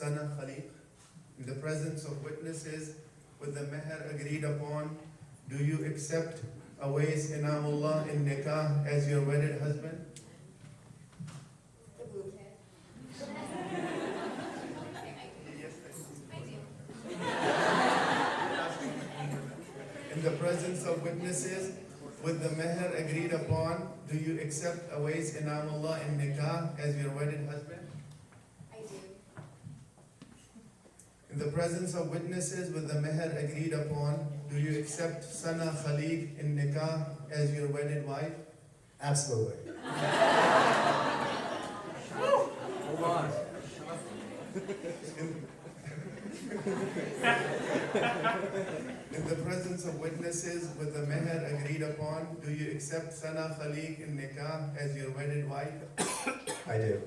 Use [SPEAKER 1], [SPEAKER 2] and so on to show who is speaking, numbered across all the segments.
[SPEAKER 1] Sana Khaliq, in the presence of witnesses with the meher agreed upon, do you accept Ovais Inamullah in Nikah as your wedded husband? In the presence of witnesses with the meher agreed upon, do you accept Ovais Inamullah in Nikah as your wedded husband?
[SPEAKER 2] I do.
[SPEAKER 1] In the presence of witnesses with the meher agreed upon, do you accept Sana Khaliq in Nikah as your wedded wife?
[SPEAKER 3] Absolutely.
[SPEAKER 1] In the presence of witnesses with the meher agreed upon, do you accept Sana Khaliq in Nikah as your wedded wife?
[SPEAKER 3] I do.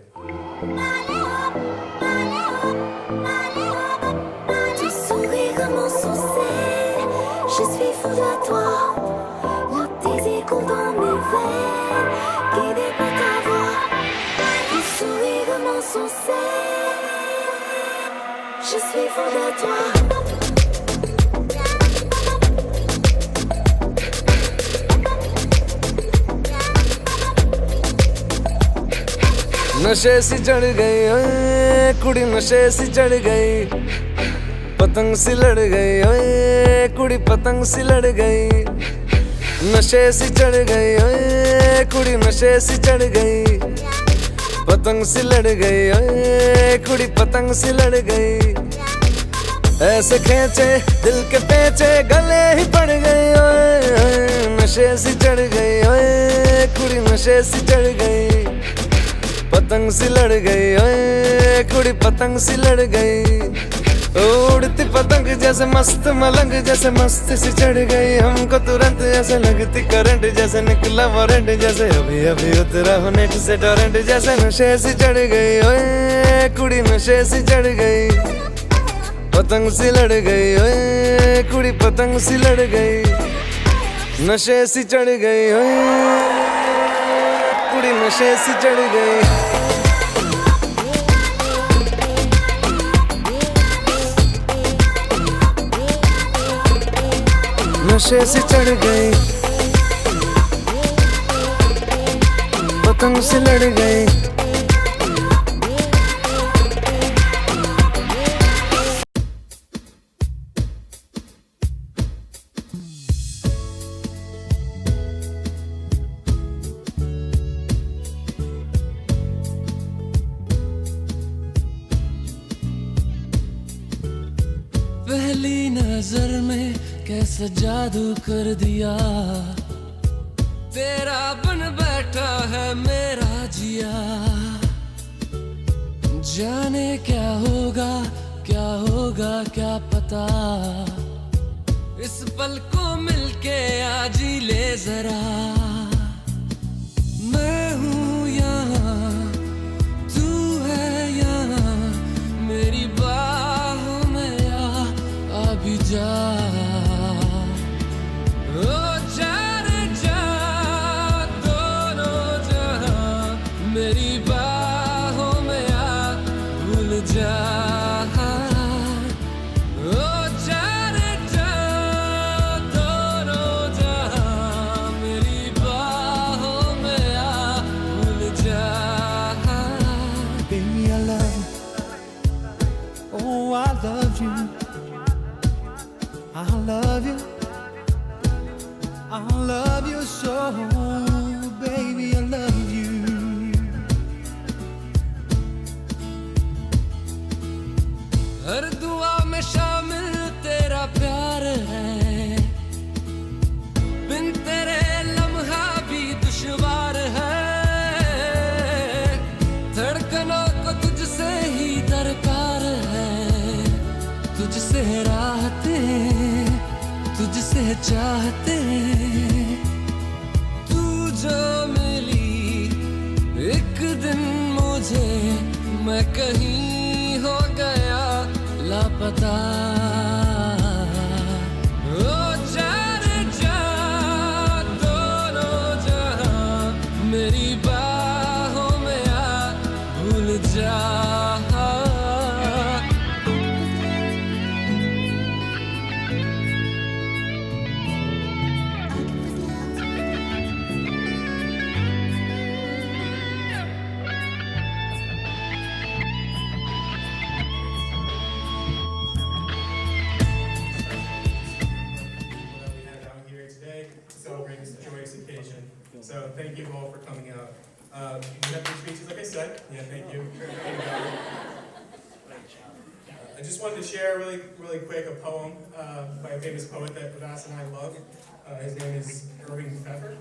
[SPEAKER 4] Ton sourire mensongère, je suis fou de toi. Le désir coule dans mes veines, guidé par ta voix. Ton sourire mensongère, je suis fou de toi.
[SPEAKER 5] नशे सी चढ़ गई ओए कुड़ी नशे सी चढ़ गई पतंग सी लड़ गई ओए कुड़ी पतंग सी लड़ गई नशे सी चढ़ गई ओए कुड़ी नशे सी चढ़ गई पतंग सी लड़ गई ओए कुड़ी पतंग सी लड़ गई ऐसे खींचे दिल के पेचे गले ही पड़ गई ओए नशे सी चढ़ गई ओए कुड़ी नशे सी चढ़ गई पतंग सी लड़ गई ओए कुड़ी पतंग सी लड़ गई उड़ती पतंग जैसे मस्त मलंग जैसे मस्त सी चढ़ गई हमको तुरंत ऐसे लगती करंट जैसे निकला वारंट जैसे अभी अभी उतरा हो नेट से टोरेंट जैसे नशे सी चढ़ गई ओए कुड़ी नशे सी चढ़ गई पतंग सी लड़ गई ओए कुड़ी पतंग सी लड़ गई नशे सी चढ़ गई ओए कुड़ी नशे सी चढ़ गई नशे सी चढ़ गई पतंग सी लड़ गई
[SPEAKER 6] पहली नजर में कैसा जादू कर दिया तेरा बन बैठा है मेरा जिया जाने क्या होगा क्या पता इस पल को मिलके आज ही ले जरा मैं हूँ यहाँ तू है यहाँ मेरी बाहों में आ भी जा ओ जा रे जा दोनों जहां मेरी बाहों में आ भूल जा ओ जा रे जा दोनों जहां मेरी बाहों में आ भूल जा
[SPEAKER 7] Baby, I love you. Oh, I love you. I love you. I love you so, baby, I love you.
[SPEAKER 6] हर दुआ में शामिल तेरा प्यार है बिन तेरे लम्हा भी दुश्वार है धड़कनों को तुझसे ही दरकार है तुझसे राहते तुझसे चाहते तू जो मिली एक दिन मुझे मैं कहीं हो गया लापता ओ जा रे जा दोनों जहां मेरी बाहों में आ भूल जा
[SPEAKER 2] You have your speeches, like I said. Yeah, thank you. I just wanted to share really quick a poem by a famous poet that Ovais and I love. His name is Irving Pfeffer.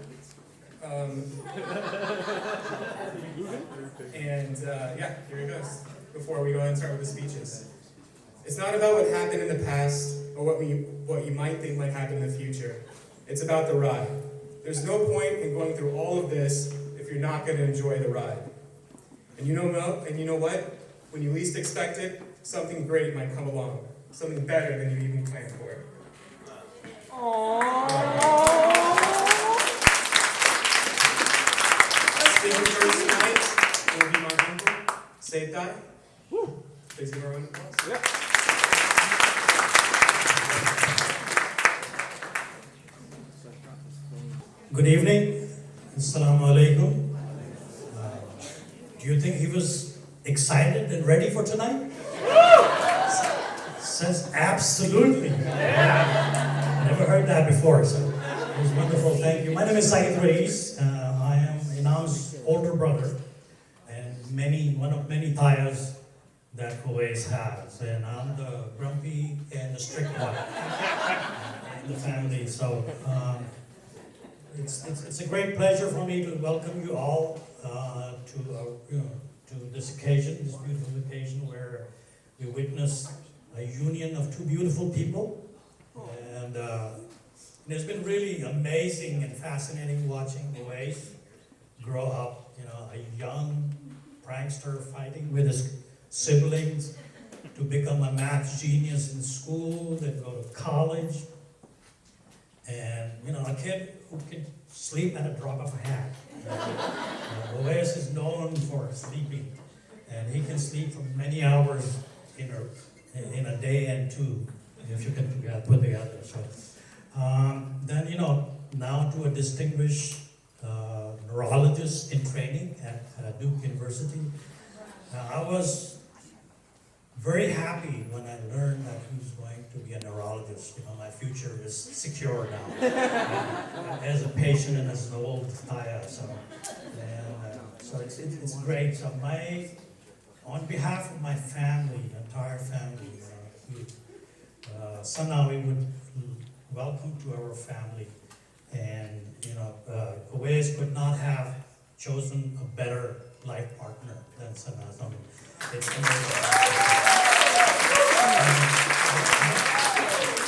[SPEAKER 2] Yeah, here it goes. Before we go ahead and start with the speeches. It's not about what happened in the past or what you might think might happen in the future. It's about the ride. There's no point in going through all of this if you're not going to enjoy the ride. And you know what? When you least expect it, something great might come along. Something better than you even planned for. Speaking first tonight will be my uncle, Seitai. Please give a round of applause.
[SPEAKER 8] Good evening. Assalamu alaikum. Do you think he was excited and ready for tonight? Says absolutely. Never heard that before, so it was wonderful. Thank you. My name is Saeed Reis. I am Inam's older brother and one of many tires that Ovais has. And I'm the grumpy and the strict one in the family. So it's a great pleasure for me to welcome you all to this occasion, this beautiful occasion where we witness a union of two beautiful people. And it's been really amazing and fascinating watching Ovais grow up, a young prankster fighting with his siblings to become a math genius in school, then go to college. And, a kid who can sleep at a drop of a hat. Ovais is known for sleeping, and he can sleep for many hours in a day and two, if you can put together. So, then, now to a distinguished neurologist in training at Duke University. I was very happy when I learned that he was going to be a neurologist. My future is secure now. As a patient and as an old tire, so it's great. So on behalf of my family, entire family, somehow we would welcome to our family. And Ovais could not have chosen a better life partner than Sana. It's amazing.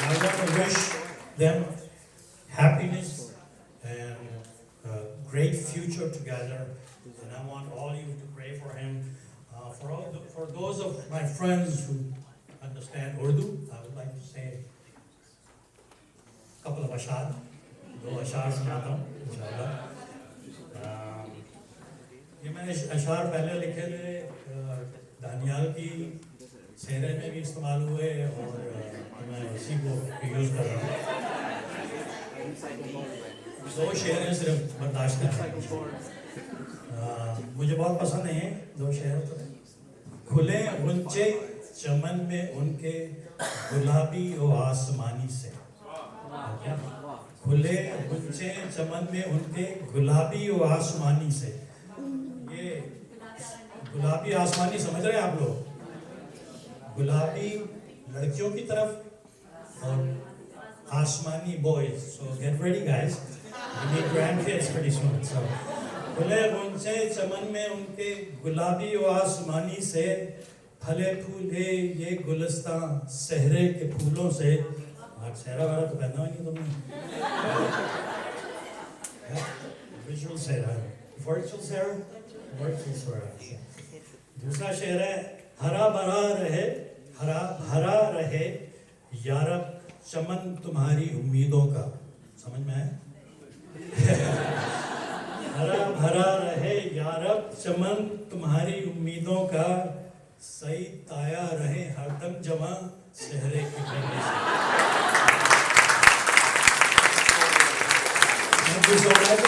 [SPEAKER 8] I want to wish them happiness and a great future together. And I want all you to pray for him. For those of my friends who understand Urdu, I would like to say a couple of ashar. दो अशार सुनाता हूँ इंशाल्लाह। ये मैंने अशार पहले लिखे थे दानियाल की सेहरे में भी इस्तेमाल हुए और मैं इसी को यूज़ कर रहा हूँ। दो शेर हैं सिर्फ बर्दाश्त करें। मुझे बहुत पसंद है दो शेर। खुले गुंचे चमन में उनके गुलाबी और आसमानी से। खुले गुंचे चमन में उनके गुलाबी और आसमानी से। ये गुलाबी आसमानी समझ रहे हैं आप लोग? गुलाबी लड़कियों की तरफ और आसमानी boys. So get ready guys, you need grandkids pretty soon. So खुले गुंचे चमन में उनके गुलाबी और आसमानी से फले फूले ये गुलस्तां सहरे के फूलों से। सहरा वाला तो पहना नहीं तुमने? Visual सहरा, virtual सहरा, virtual सहरा। दूसरा शेर है हरा भरा रहे यारब चमन तुम्हारी उम्मीदों का। समझ में आया? हरा भरा रहे यारब चमन तुम्हारी उम्मीदों का, सही ताया रहे हरदम जवां सहरे की बेली से। Thank you so much.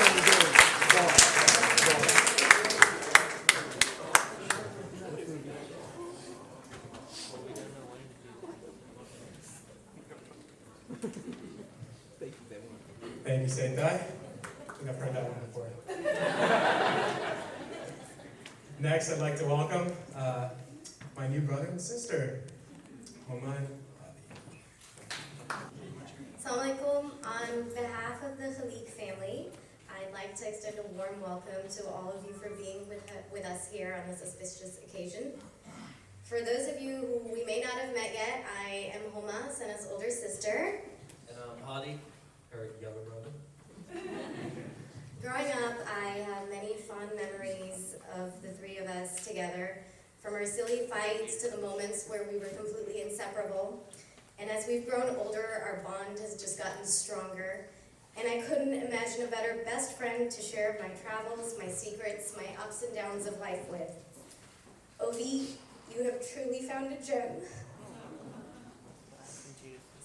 [SPEAKER 2] Thank you, Seitai. I think I've heard that one before. Next, I'd like to welcome my new brother and sister, Oman.
[SPEAKER 9] Assalamualaikum. On behalf of the Khalik family, I'd like to extend a warm welcome to all of you for being with us here on this auspicious occasion. For those of you who we may not have met yet, I am Homa, Sana's older sister.
[SPEAKER 10] And I'm Hadi, her younger brother.
[SPEAKER 9] Growing up, I have many fond memories of the three of us together, from our silly fights to the moments where we were completely inseparable. And as we've grown older, our bond has just gotten stronger. And I couldn't imagine a better best friend to share my travels, my secrets, my ups and downs of life with. Ovais, you have truly found a gem.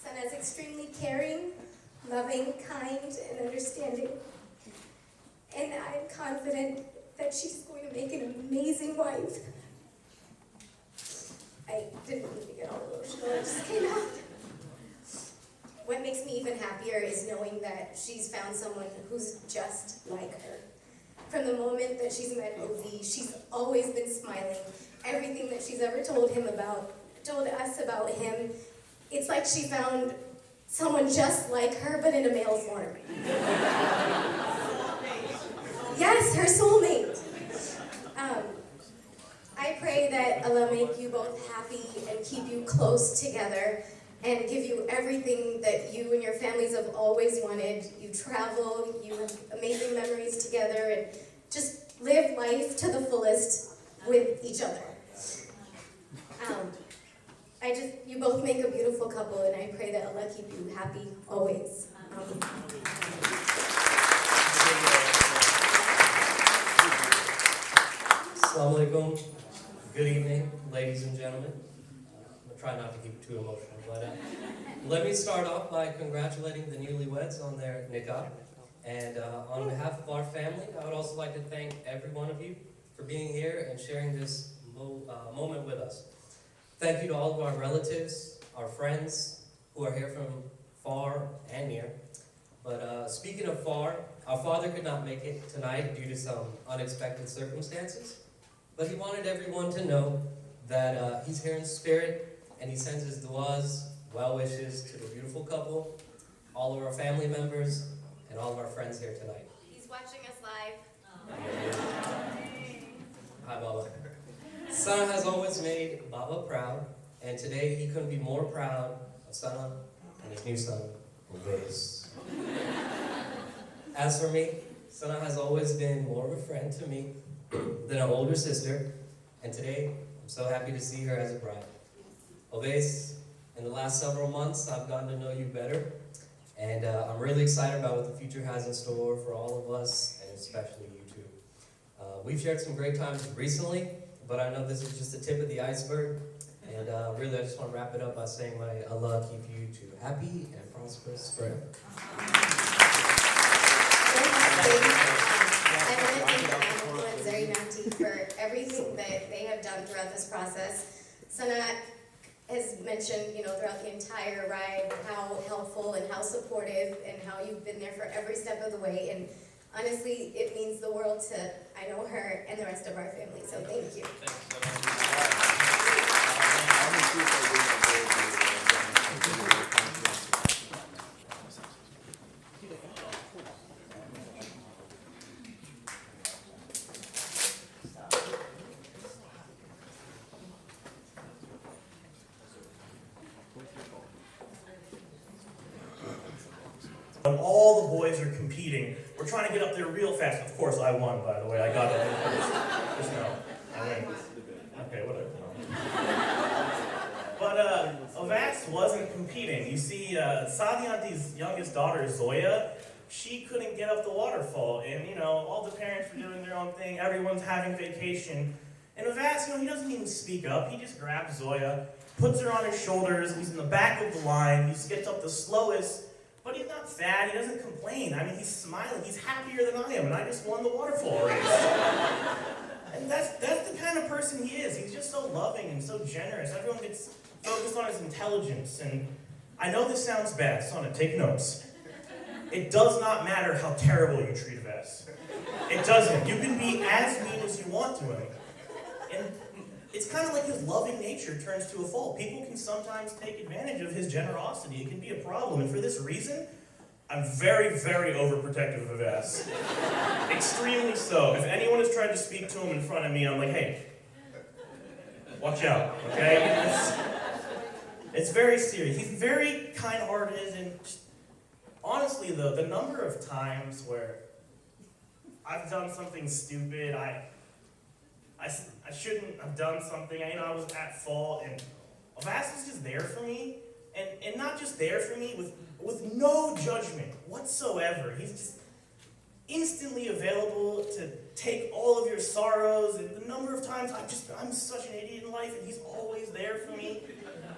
[SPEAKER 9] Sana is extremely caring, loving, kind, and understanding. And I'm confident that she's going to make an amazing wife. I didn't mean to get all emotional, it just came out. What makes me even happier is knowing that she's found someone who's just like her. From the moment that she's met Ovais, she's always been smiling. Everything that she's ever told us about him, it's like she found someone just like her, but in a male form. Yes, her soulmate. I pray that Allah make you both happy and keep you close together and give you everything that you and your families have always wanted. You travel, you have amazing memories together, and just live life to the fullest with each other. You both make a beautiful couple, and I pray that Allah keep you happy always.
[SPEAKER 10] Assalamu alaikum. Good evening, ladies and gentlemen. I'm going to try not to keep it too emotional, but let me start off by congratulating the newlyweds on their Nikka. And on behalf of our family, I would also like to thank every one of you for being here and sharing this moment with us. Thank you to all of our relatives, our friends who are here from far and near. But speaking of far, our father could not make it tonight due to some unexpected circumstances. But he wanted everyone to know that he's here in spirit, and he sends his du'as, well wishes to the beautiful couple, all of our family members, and all of our friends here tonight.
[SPEAKER 9] He's watching us live.
[SPEAKER 10] Hi, Baba. Sana has always made Baba proud, and today he couldn't be more proud of Sana and his new son, Ovais. As for me, Sana has always been more of a friend to me than an older sister, and today I'm so happy to see her as a bride. Ovais, in the last several months, I've gotten to know you better, and I'm really excited about what the future has in store for all of us, and especially you two. We've shared some great times recently, but I know this is just the tip of the iceberg, and really I just want to wrap it up by saying may Allah keep you two happy and prosperous forever.
[SPEAKER 9] I want to thank Apple and Zarinati for everything that they have done throughout this process. Sana has mentioned, throughout the entire ride, how helpful and how supportive and how you've been there for every step of the way. And honestly, it means the world to, I know her and the rest of our family. So thank you.
[SPEAKER 11] When all the boys are competing, we're trying to get up there real fast. Of course, I won, by the way. I got up there first. Just know. I win. Okay, whatever. But Ovais wasn't competing. You see, Sadianti's youngest daughter, Zoya, she couldn't get up the waterfall. And, all the parents were doing their own thing. Everyone's having vacation. And Ovais, he doesn't even speak up. He just grabs Zoya, puts her on his shoulders. He's in the back of the line. He gets up the slowest. But he's not sad, he doesn't complain. I mean, he's smiling, he's happier than I am, and I just won the waterfall race. And that's the kind of person he is. He's just so loving and so generous. Everyone gets focused on his intelligence, and I know this sounds bad, so I'm gonna take notes. It does not matter how terrible you treat Ovais. It doesn't. You can be as mean as you want to him. And it's kind of like his loving nature turns to a fault. People can sometimes take advantage of his generosity. It can be a problem, and for this reason, I'm very, very overprotective of Ovais. Extremely so. If anyone has tried to speak to him in front of me, I'm like, hey, watch out, okay? It's very serious. He's very kind-hearted, and just, honestly, the number of times where I've done something stupid, I shouldn't have done something, I was at fault, and Ovais was just there for me, and not just there for me, with no judgment whatsoever. He's just instantly available to take all of your sorrows, and the number of times I'm such an idiot in life, and he's always there for me.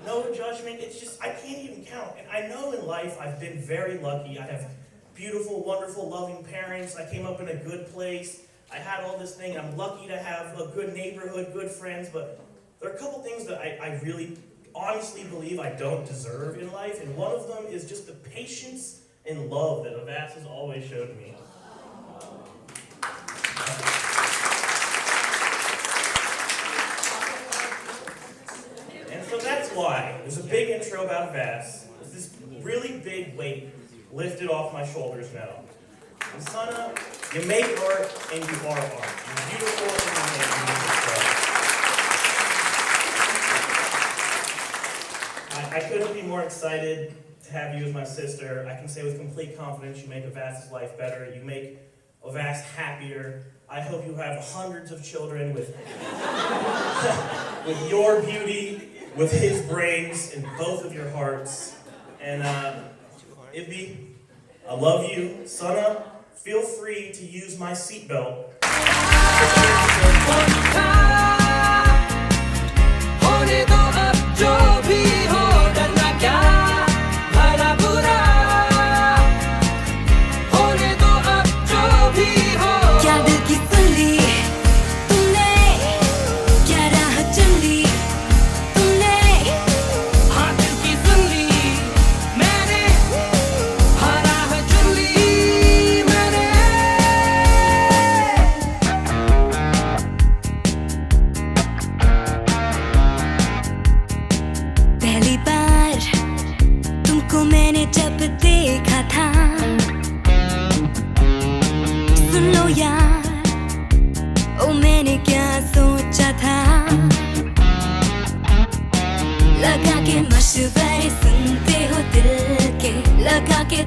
[SPEAKER 11] No judgment, it's just, I can't even count. And I know in life I've been very lucky. I have beautiful, wonderful, loving parents. I came up in a good place. I had all this thing. I'm lucky to have a good neighborhood, good friends, but there are a couple things that I really honestly believe I don't deserve in life, and one of them is just the patience and love that Ovais has always showed me. And so that's why there's a big intro about Ovais. There's this really big weight lifted off my shoulders now. And Sana, you make art and you are art. You're beautiful and you make music. I couldn't be more excited to have you as my sister. I can say with complete confidence you make Ovais' life better. You make Ovais happier. I hope you have hundreds of children with your beauty, with his brains, and both of your hearts. And Ibby, I love you. Sana, feel free to use my seatbelt.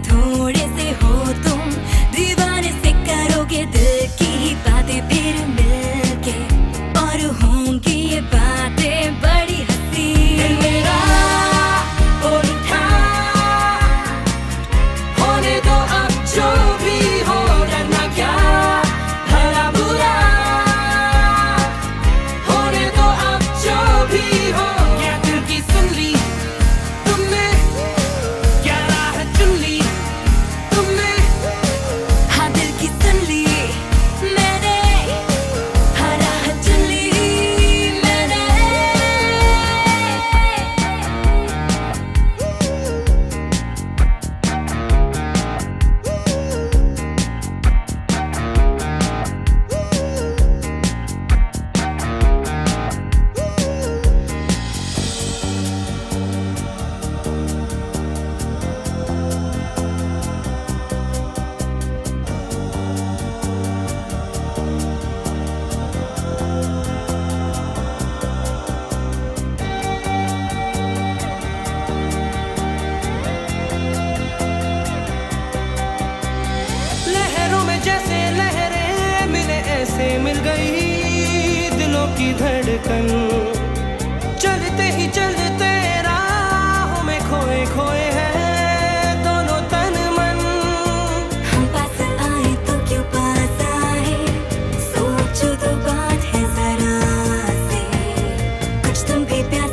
[SPEAKER 4] थोड़े से हो तुम दीवाने से करोगे दिल की ही बातें फिर मिलके और होंगी ये बातें बड़ी हंसी मेरा बोल उठा होने दो अब जो भी हो डरना क्या भला बुरा होने दो अब जो भी हो क्या दिल की सुन ली तुमने क्या राह चुन ली मिल गई दिलों की धड़कन चलते ही चलते राहों में खोए खोए हैं दोनों तन मन हम पास आए तो क्यों पास आए सोचो तो बात है जरा से कुछ तुम भी प्यार